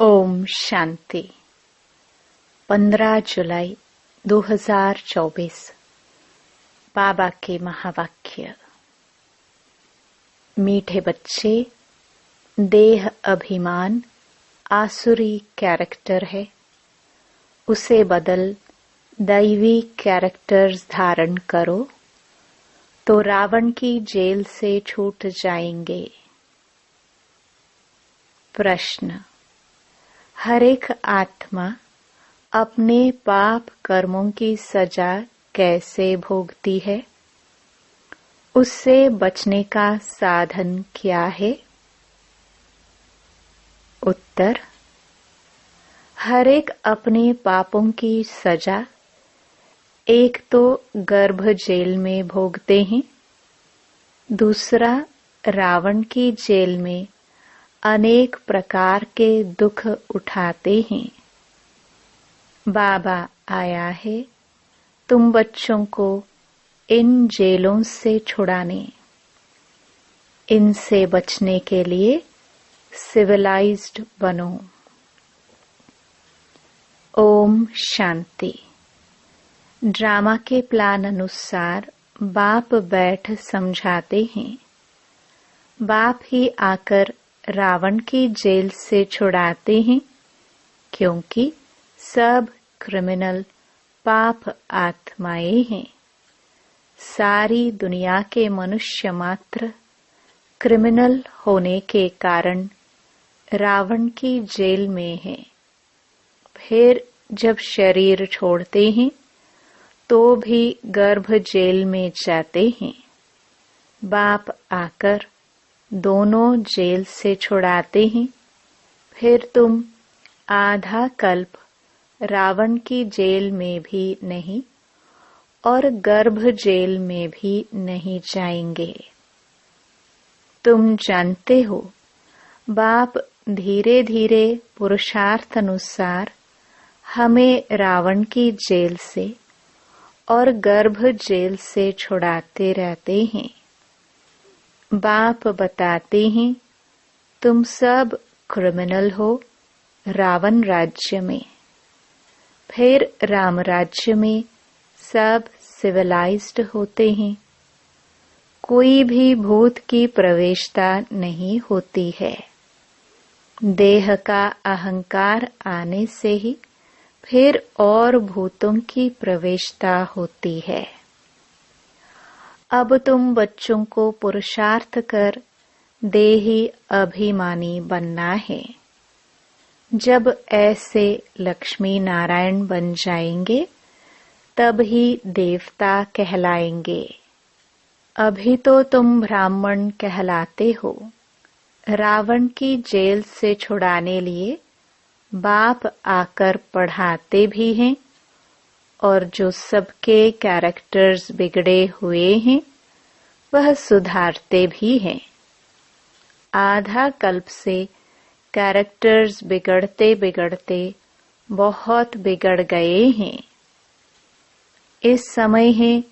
ओम शांति। 15 जुलाई 2024। बाबा के महावाक्य। मीठे बच्चे, देह अभिमान आसुरी कैरेक्टर है, उसे बदल दैवी कैरेक्टर्स धारण करो तो रावण की जेल से छूट जाएंगे। प्रश्न: हर एक आत्मा अपने पाप कर्मों की सजा कैसे भोगती है? उससे बचने का साधन क्या है? उत्तर: हर एक अपने पापों की सजा एक तो गर्भ जेल में भोगते हैं, दूसरा रावण की जेल में अनेक प्रकार के दुख उठाते हैं। बाबा आया है तुम बच्चों को इन जेलों से छुड़ाने। इनसे बचने के लिए सिविलाइज्ड बनो। ओम शांति। ड्रामा के प्लान अनुसार बाप बैठ समझाते हैं। बाप ही आकर रावण की जेल से छुड़ाते हैं, क्योंकि सब क्रिमिनल पाप आत्माएं हैं। सारी दुनिया के मनुष्य मात्र क्रिमिनल होने के कारण रावण की जेल में हैं। फिर जब शरीर छोड़ते हैं तो भी गर्भ जेल में जाते हैं। बाप आकर दोनों जेल से छुड़ाते हैं। फिर तुम आधा कल्प रावण की जेल में भी नहीं और गर्भ जेल में भी नहीं जाएंगे। तुम जानते हो, बाप धीरे धीरे पुरुषार्थ अनुसार हमें रावण की जेल से और गर्भ जेल से छुड़ाते रहते हैं। बाप बताते हैं तुम सब क्रिमिनल हो रावण राज्य में। फिर राम राज्य में सब सिविलाइज्ड होते हैं। कोई भी भूत की प्रवेशता नहीं होती है। देह का अहंकार आने से ही फिर और भूतों की प्रवेशता होती है। अब तुम बच्चों को पुरुषार्थ कर देही अभिमानी बनना है। जब ऐसे लक्ष्मी नारायण बन जाएंगे तब ही देवता कहलाएंगे। अभी तो तुम ब्राह्मण कहलाते हो। रावण की जेल से छुड़ाने लिए बाप आकर पढ़ाते भी हैं और जो सबके कैरेक्टर्स बिगड़े हुए हैं वह सुधारते भी हैं। आधा कल्प से कैरेक्टर्स बिगड़ते बिगड़ते बहुत बिगड़ गए हैं। इस समय है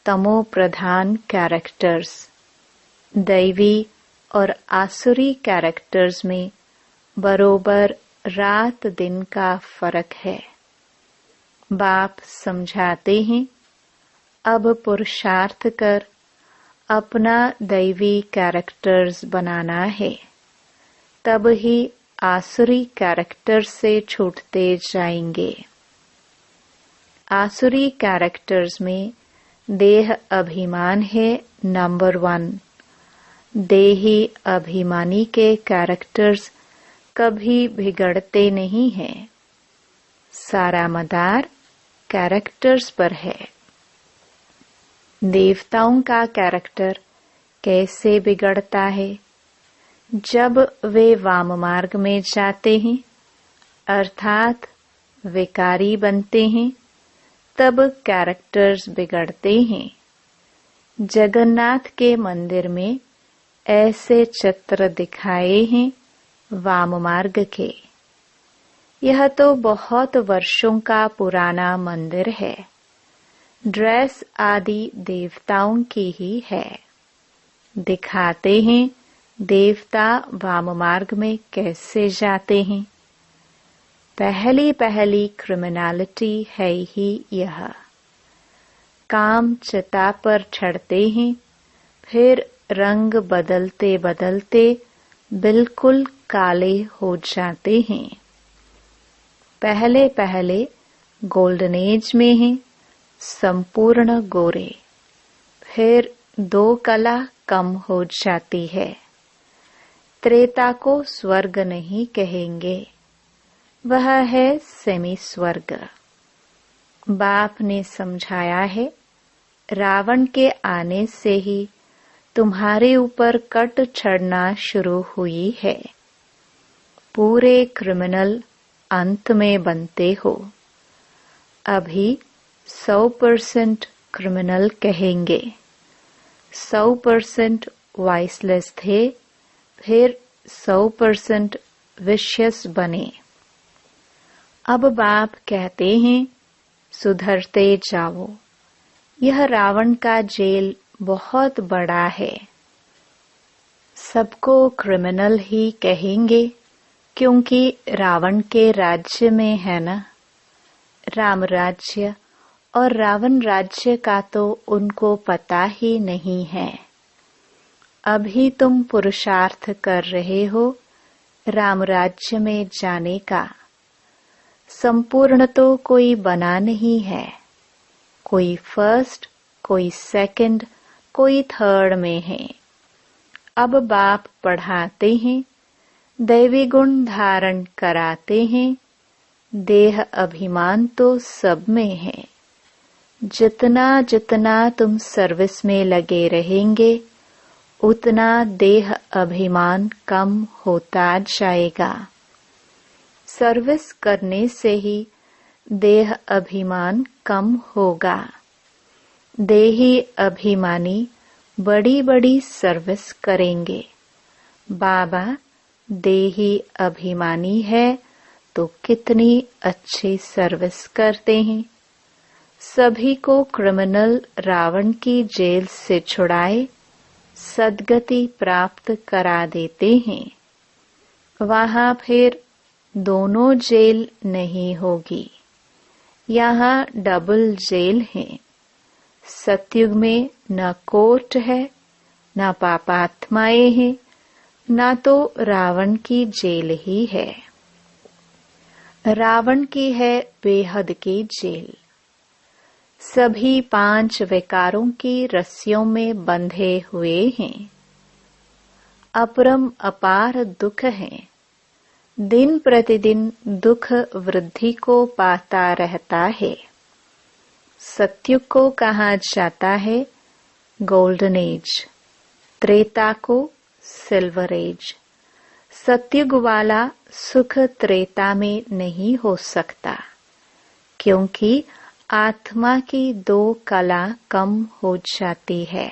तमो प्रधान कैरेक्टर्स। दैवी और आसुरी कैरेक्टर्स में बरोबर रात दिन का फर्क है। बाप समझाते हैं अब पुरुषार्थ कर अपना दैवी कैरेक्टर्स बनाना है, तब ही आसुरी कैरेक्टर से छूटते जाएंगे। आसुरी कैरेक्टर्स में देह अभिमान है नंबर 1। देही अभिमानी के कैरेक्टर्स कभी बिगड़ते नहीं हैं। सारा मदार कैरेक्टर्स पर है। देवताओं का कैरेक्टर कैसे बिगड़ता है? जब वे वाम मार्ग में जाते हैं, अर्थात विकारी बनते हैं, तब कैरेक्टर्स बिगड़ते हैं। जगन्नाथ के मंदिर में ऐसे चित्र दिखाए हैं वाम मार्ग के। यह तो बहुत वर्षों का पुराना मंदिर है। ड्रेस आदि देवताओं की ही है। दिखाते हैं देवता वाम मार्ग में कैसे जाते हैं। पहली पहली क्रिमिनलिटी है ही यह। काम चिता पर चढ़ते हैं, फिर रंग बदलते बदलते बिल्कुल काले हो जाते हैं। पहले पहले गोल्डन एज में हैं, संपूर्ण गोरे, फिर 2 कला कम हो जाती है। त्रेता को स्वर्ग नहीं कहेंगे, वह है सेमी स्वर्ग। बाप ने समझाया है, रावण के आने से ही तुम्हारे ऊपर कट चढ़ना शुरू हुई है। पूरे क्रिमिनल अंत में बनते हो। अभी 100% क्रिमिनल कहेंगे, 100% वाइसलेस थे, फिर 100% विशियस बने। अब बाप कहते हैं, सुधरते जाओ। यह रावण का जेल बहुत बड़ा है। सबको क्रिमिनल ही कहेंगे, क्योंकि रावण के राज्य में है ना। राम राज्य और रावण राज्य का तो उनको पता ही नहीं है। अभी तुम पुरुषार्थ कर रहे हो राम राज्य में जाने का। संपूर्ण तो कोई बना नहीं है। कोई फर्स्ट, कोई सेकंड, कोई थर्ड में है। अब बाप पढ़ाते हैं, दैवी गुण धारण कराते हैं। देह अभिमान तो सब में है। जितना जितना तुम सर्विस में लगे रहेंगे, उतना देह अभिमान कम होता जाएगा। सर्विस करने से ही देह अभिमान कम होगा। देही अभिमानी बड़ी बड़ी सर्विस करेंगे। बाबा देही अभिमानी है तो कितनी अच्छी सर्विस करते हैं। सभी को क्रिमिनल रावण की जेल से छुड़ाए सद्गति प्राप्त करा देते हैं। वहां फिर दोनों जेल नहीं होगी। यहाँ डबल जेल है। सतयुग में न कोर्ट है, न पापात्माएं हैं, न तो रावण की जेल ही है। रावण की है बेहद की जेल। सभी 5 विकारों की रस्सियों में बंधे हुए हैं। अपरम अपार दुख है। दिन प्रतिदिन दुख वृद्धि को पाता रहता है। सतयुग को कहा जाता है गोल्डन एज, त्रेता को सिल्वर एज। सतयुग वाला सुख त्रेता में नहीं हो सकता, क्योंकि आत्मा की 2 कला कम हो जाती है।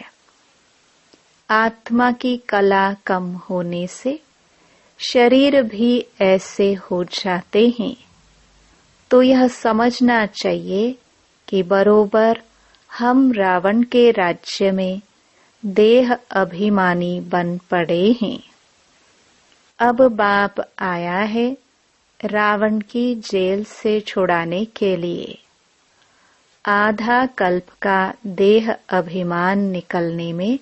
आत्मा की कला कम होने से शरीर भी ऐसे हो जाते हैं। तो यह समझना चाहिए कि बरोबर हम रावण के राज्य में देह अभिमानी बन पड़े हैं। अब बाप आया है रावण की जेल से छुड़ाने के लिए। आधा कल्प का देह अभिमान निकलने में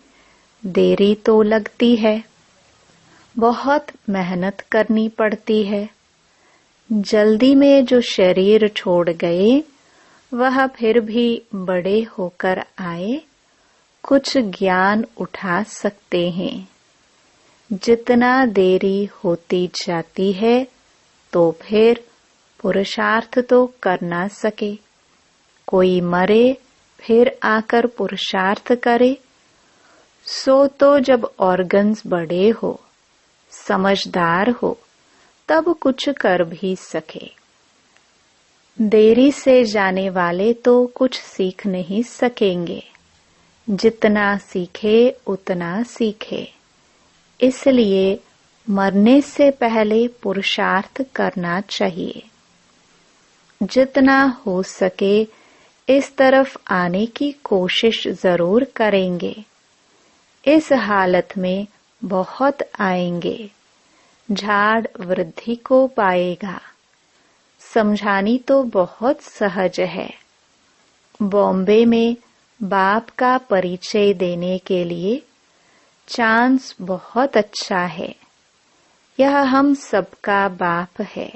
देरी तो लगती है, बहुत मेहनत करनी पड़ती है। जल्दी में जो शरीर छोड़ गए, वह फिर भी बड़े होकर आए कुछ ज्ञान उठा सकते हैं। जितना देरी होती जाती है, तो फिर पुरुषार्थ तो कर ना सके। कोई मरे फिर आकर पुरुषार्थ करे, सो तो जब ऑर्गन्स बड़े हो, समझदार हो, तब कुछ कर भी सके। देरी से जाने वाले तो कुछ सीख नहीं सकेंगे। जितना सीखे उतना सीखे। इसलिए मरने से पहले पुरुषार्थ करना चाहिए। जितना हो सके इस तरफ आने की कोशिश जरूर करेंगे। इस हालत में बहुत आएंगे। झाड़ वृद्धि को पाएगा। समझानी तो बहुत सहज है। बॉम्बे में बाप का परिचय देने के लिए चांस बहुत अच्छा है। यह हम सबका बाप है।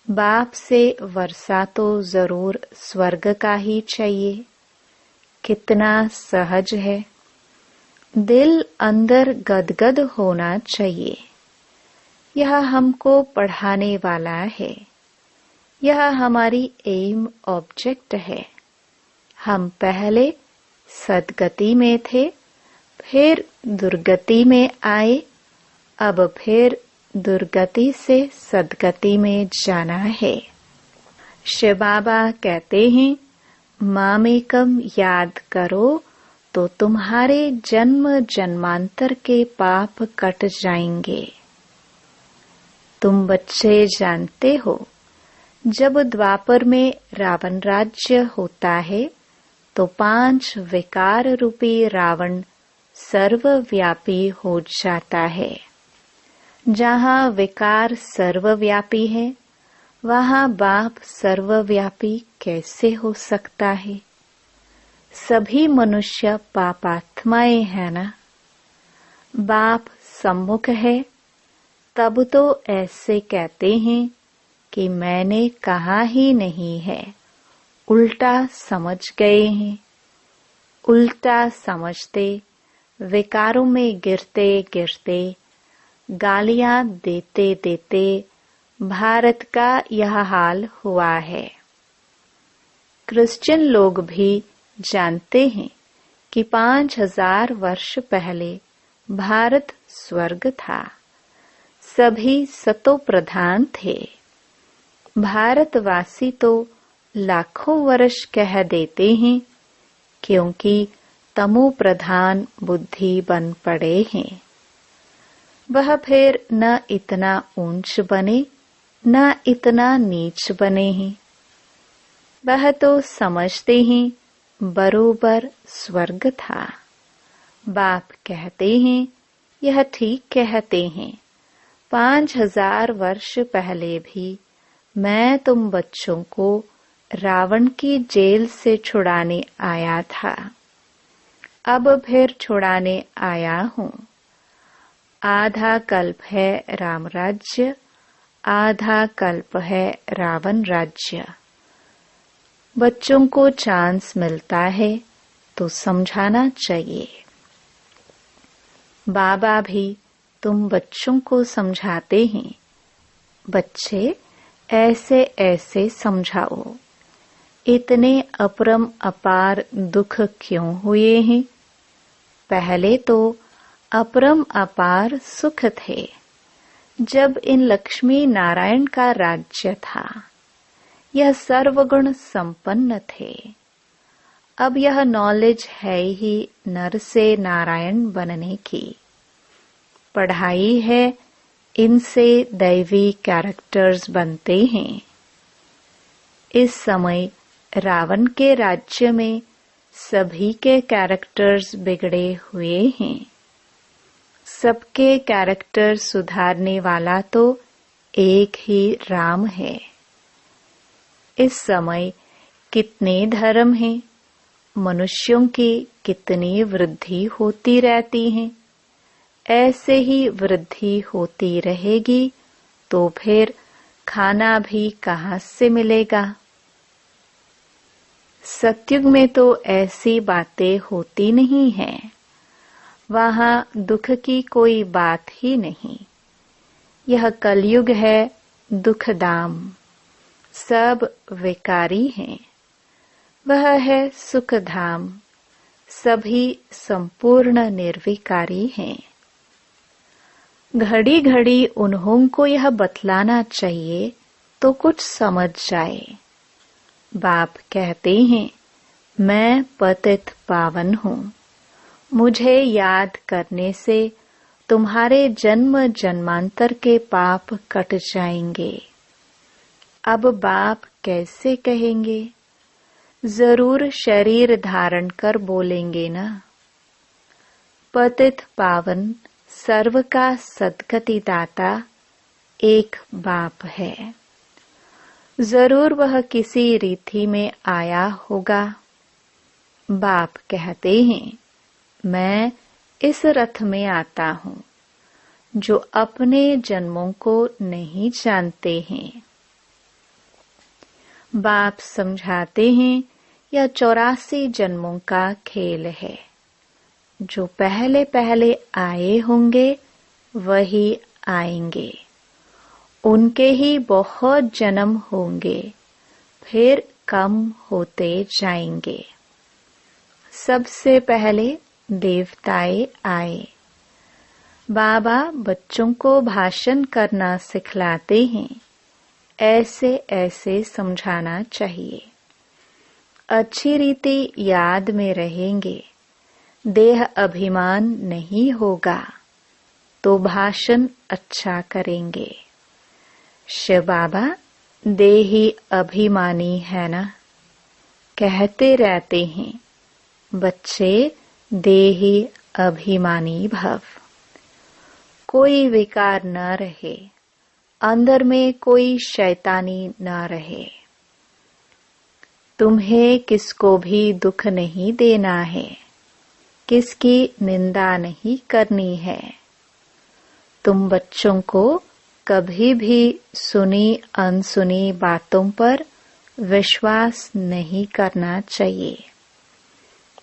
बाप से वर्षा तो जरूर स्वर्ग का ही चाहिए। कितना सहज है। दिल अंदर गदगद होना चाहिए। यह हमको पढ़ाने वाला है। यह हमारी एम ऑब्जेक्ट है। हम पहले सदगति में थे, फिर दुर्गति में आए, अब फिर दुर्गति से सदगति में जाना है। शिव बाबा कहते हैं, मामेकम याद करो तो तुम्हारे जन्म जन्मांतर के पाप कट जाएंगे। तुम बच्चे जानते हो, जब द्वापर में रावण राज्य होता है तो 5 विकार रूपी रावण सर्वव्यापी हो जाता है। जहाँ विकार सर्वव्यापी है, वहाँ बाप सर्वव्यापी कैसे हो सकता है? सभी मनुष्य पापात्माएं हैं ना। बाप सम्मुख है, तब तो ऐसे कहते हैं कि मैंने कहा ही नहीं है, उल्टा समझ गए हैं। उल्टा समझते, विकारों में गिरते गिरते, गालियां देते देते भारत का यह हाल हुआ है। क्रिश्चियन लोग भी जानते हैं कि 5000 वर्ष पहले भारत स्वर्ग था। सभी सतो प्रधान थे। भारतवासी तो लाखों वर्ष कह देते हैं, क्योंकि तमो प्रधान बुद्धि बन पड़े हैं। वह फिर न इतना ऊंच बने, न इतना नीच बने हैं। वह तो समझते हैं बरोबर स्वर्ग था। बाप कहते हैं, यह ठीक कहते हैं। 5000 वर्ष पहले भी मैं तुम बच्चों को रावण की जेल से छुड़ाने आया था। अब फिर छुड़ाने आया हूँ। आधा कल्प है राम राज्य, आधा कल्प है रावण राज्य। बच्चों को चांस मिलता है तो समझाना चाहिए। बाबा भी तुम बच्चों को समझाते हैं, बच्चे ऐसे ऐसे समझाओ। इतने अपरम अपार दुख क्यों हुए हैं? पहले तो अपरम अपार सुख थे, जब इन लक्ष्मी नारायण का राज्य था। यह सर्वगुण संपन्न थे। अब यह नॉलेज है ही नर से नारायण बनने की। पढ़ाई है, इनसे दैवी कैरेक्टर्स बनते हैं। इस समय रावण के राज्य में सभी के कैरेक्टर्स बिगड़े हुए हैं। सबके कैरेक्टर सुधारने वाला तो एक ही राम है। इस समय कितने धर्म हैं, मनुष्यों की कितनी वृद्धि होती रहती है। ऐसे ही वृद्धि होती रहेगी तो फिर खाना भी कहाँ से मिलेगा? सतयुग में तो ऐसी बातें होती नहीं हैं। वहाँ दुख की कोई बात ही नहीं। यह कलयुग है, दुखधाम। सब विकारी हैं। वह है सुखधाम। सभी संपूर्ण निर्विकारी हैं। घड़ी घड़ी उन्हों को यह बतलाना चाहिए तो कुछ समझ जाए। बाप कहते हैं, मैं पतित पावन हूँ। मुझे याद करने से तुम्हारे जन्म जन्मांतर के पाप कट जाएंगे। अब बाप कैसे कहेंगे? जरूर शरीर धारण कर बोलेंगे ना। पतित पावन सर्व का सद्गति दाता एक बाप है। जरूर वह किसी रीति में आया होगा। बाप कहते हैं, मैं इस रथ में आता हूँ जो अपने जन्मों को नहीं जानते हैं। बाप समझाते हैं, यह 84 जन्मों का खेल है। जो पहले पहले आए होंगे वही आएंगे। उनके ही बहुत जन्म होंगे, फिर कम होते जाएंगे। सबसे पहले देवताएं आए। बाबा बच्चों को भाषण करना सिखलाते हैं। ऐसे ऐसे समझाना चाहिए। अच्छी रीति याद में रहेंगे। देह अभिमान नहीं होगा तो भाषण अच्छा करेंगे। शिव बाबा देही अभिमानी है ना, कहते रहते हैं, बच्चे देही अभिमानी भव। कोई विकार न रहे, अंदर में कोई शैतानी न रहे। तुम्हें किसको भी दुख नहीं देना है, किसकी निंदा नहीं करनी है। तुम बच्चों को कभी भी सुनी अनसुनी बातों पर विश्वास नहीं करना चाहिए।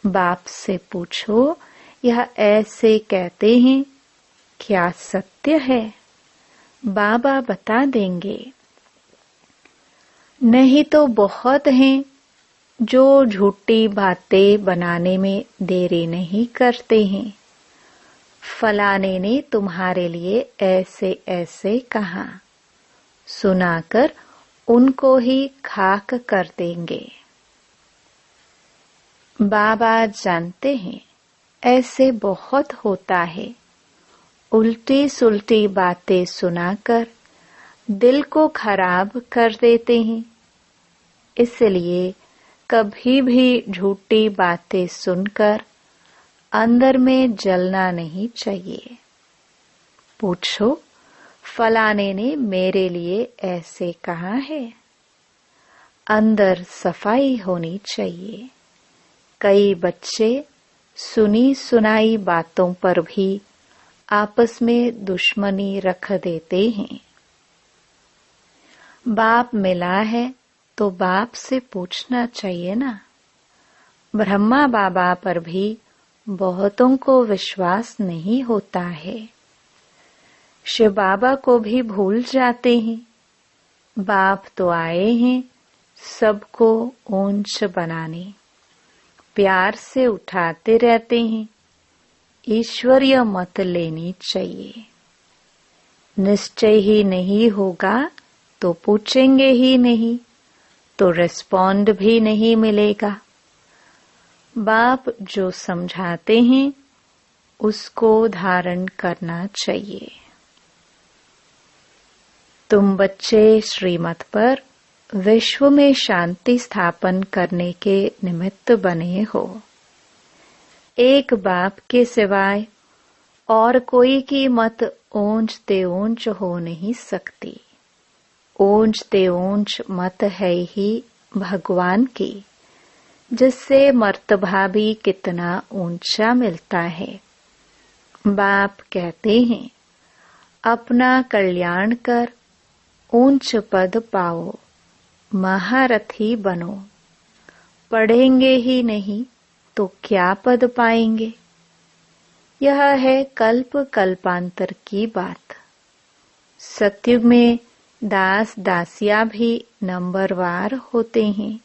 बाप से पूछो, यह ऐसे कहते हैं, क्या सत्य है? बाबा बता देंगे। नहीं तो बहुत हैं जो झूठी बातें बनाने में देरी नहीं करते हैं। फलाने ने तुम्हारे लिए ऐसे ऐसे कहा, सुनाकर उनको ही खाक कर देंगे। बाबा जानते हैं ऐसे बहुत होता है। उल्टी सुल्टी बातें सुनाकर दिल को खराब कर देते हैं। इसलिए कभी भी झूठी बातें सुनकर अंदर में जलना नहीं चाहिए। पूछो, फलाने ने मेरे लिए ऐसे कहा है। अंदर सफाई होनी चाहिए। कई बच्चे सुनी सुनाई बातों पर भी आपस में दुश्मनी रख देते हैं। बाप मिला है तो बाप से पूछना चाहिए ना। ब्रह्मा बाबा पर भी बहुतों को विश्वास नहीं होता है। शिव बाबा को भी भूल जाते हैं। बाप तो आए हैं सबको ऊंच बनाने, प्यार से उठाते रहते हैं। ईश्वरीय मत लेनी चाहिए। निश्चय ही नहीं होगा तो पूछेंगे ही नहीं, तो रिस्पॉन्ड भी नहीं मिलेगा। बाप जो समझाते हैं उसको धारण करना चाहिए। तुम बच्चे श्रीमत पर विश्व में शांति स्थापन करने के निमित्त बने हो। एक बाप के सिवाय और कोई की मत ऊंच ते ऊंच हो नहीं सकती। ऊंच ते ऊंच मत है ही भगवान की, जिससे मर्तबा भी कितना ऊंचा मिलता है। बाप कहते हैं, अपना कल्याण कर ऊंच पद पाओ, महारथी बनो। पढ़ेंगे ही नहीं तो क्या पद पाएंगे। यह है कल्प कल्पांतर की बात। सतयुग में दास दासियां भी नंबरवार होते हैं।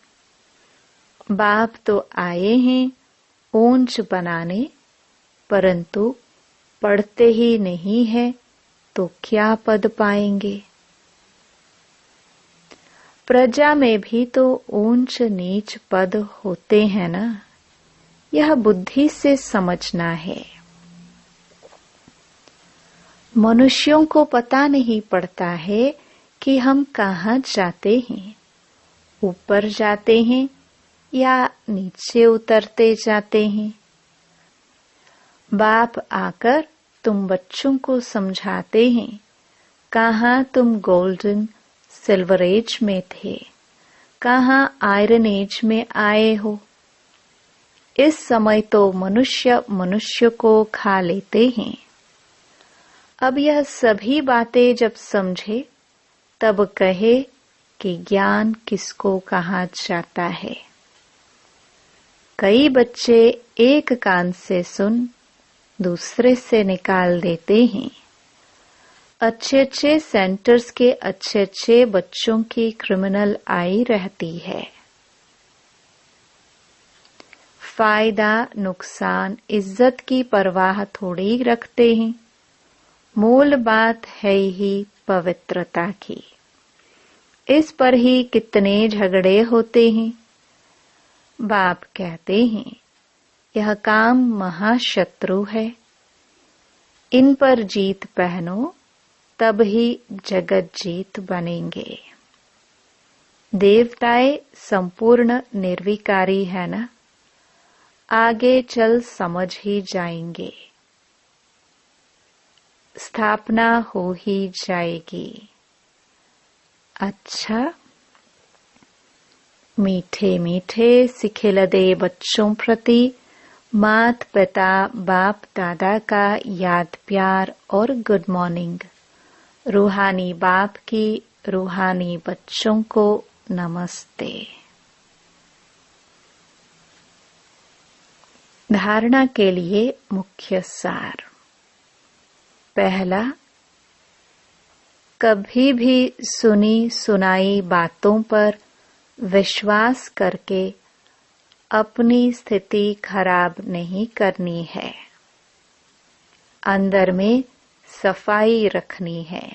बाप तो आए हैं ऊंच बनाने, परंतु पढ़ते ही नहीं है तो क्या पद पाएंगे। प्रजा में भी तो ऊंच नीच पद होते हैं ना। यह बुद्धि से समझना है। मनुष्यों को पता नहीं पड़ता है कि हम कहाँ जाते हैं। ऊपर जाते हैं या नीचे उतरते जाते हैं। बाप आकर तुम बच्चों को समझाते हैं, कहाँ तुम गोल्डन सिल्वर एज में थे, कहाँ आयरन एज में आए हो। इस समय तो मनुष्य मनुष्य को खा लेते हैं। अब यह सभी बातें जब समझे तब कहे कि ज्ञान किसको कहा जाता है। कई बच्चे एक कान से सुन दूसरे से निकाल देते हैं। अच्छे अच्छे सेंटर्स के अच्छे अच्छे बच्चों की क्रिमिनल आई रहती है। फायदा नुकसान इज्जत की परवाह थोड़ी रखते हैं। मूल बात है ही पवित्रता की। इस पर ही कितने झगड़े होते हैं। बाप कहते हैं यह काम महाशत्रु है, इन पर जीत पहनो तब ही जगत जीत बनेंगे। देवताएं संपूर्ण निर्विकारी है ना, आगे चल समझ ही जाएंगे। स्थापना हो ही जाएगी। अच्छा, मीठे मीठे सिखिलदे बच्चों प्रति मात पिता बाप दादा का याद प्यार और गुड मॉर्निंग। रूहानी बाप की रूहानी बच्चों को नमस्ते। धारणा के लिए मुख्य सार। पहला, कभी भी सुनी सुनाई बातों पर विश्वास करके अपनी स्थिति खराब नहीं करनी है। अंदर में सफाई रखनी है।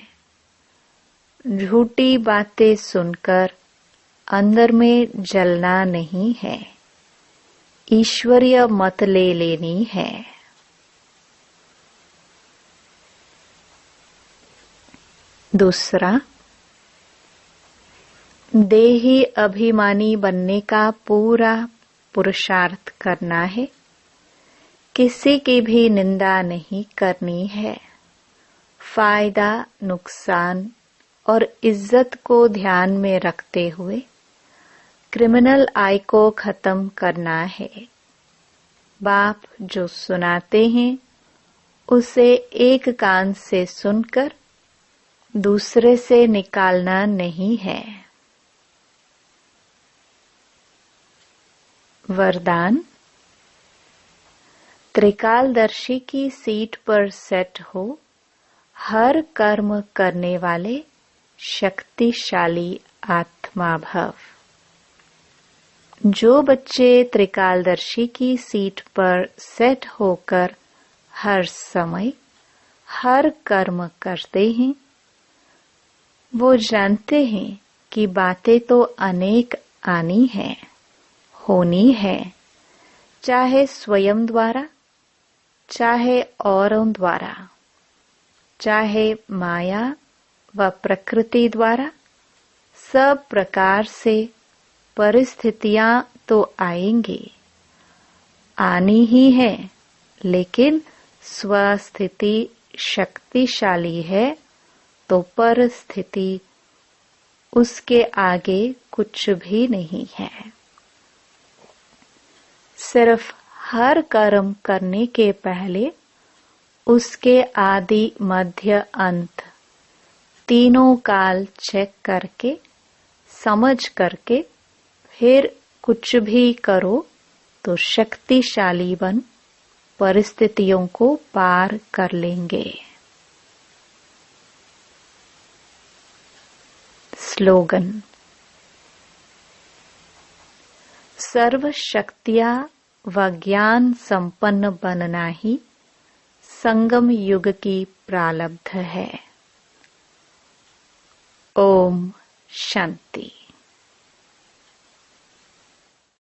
झूठी बातें सुनकर अंदर में जलना नहीं है। ईश्वरीय मत ले लेनी है। दूसरा, देही अभिमानी बनने का पूरा पुरुषार्थ करना है। किसी की भी निंदा नहीं करनी है। फायदा नुकसान और इज्जत को ध्यान में रखते हुए क्रिमिनल आई को खत्म करना है। बाप जो सुनाते हैं उसे एक कान से सुनकर दूसरे से निकालना नहीं है। वरदान, त्रिकालदर्शी की सीट पर सेट हो हर कर्म करने वाले शक्तिशाली आत्मा भव। जो बच्चे त्रिकालदर्शी की सीट पर सेट होकर हर समय हर कर्म करते हैं, वो जानते हैं कि बातें तो अनेक आनी हैं, होनी है, चाहे स्वयं द्वारा, चाहे औरों द्वारा, चाहे माया व प्रकृति द्वारा। सब प्रकार से परिस्थितियां तो आएंगी, आनी ही है, लेकिन स्वस्थिति शक्तिशाली है तो परिस्थिति उसके आगे कुछ भी नहीं है। सिर्फ हर कर्म करने के पहले उसके आदि मध्य अंत तीनों काल चेक करके समझ करके फिर कुछ भी करो तो शक्तिशाली बन परिस्थितियों को पार कर लेंगे। स्लोगन, सर्व शक्तियां व ज्ञान संपन्न बनना ही संगम युग की प्रारब्ध है। ओम शांति।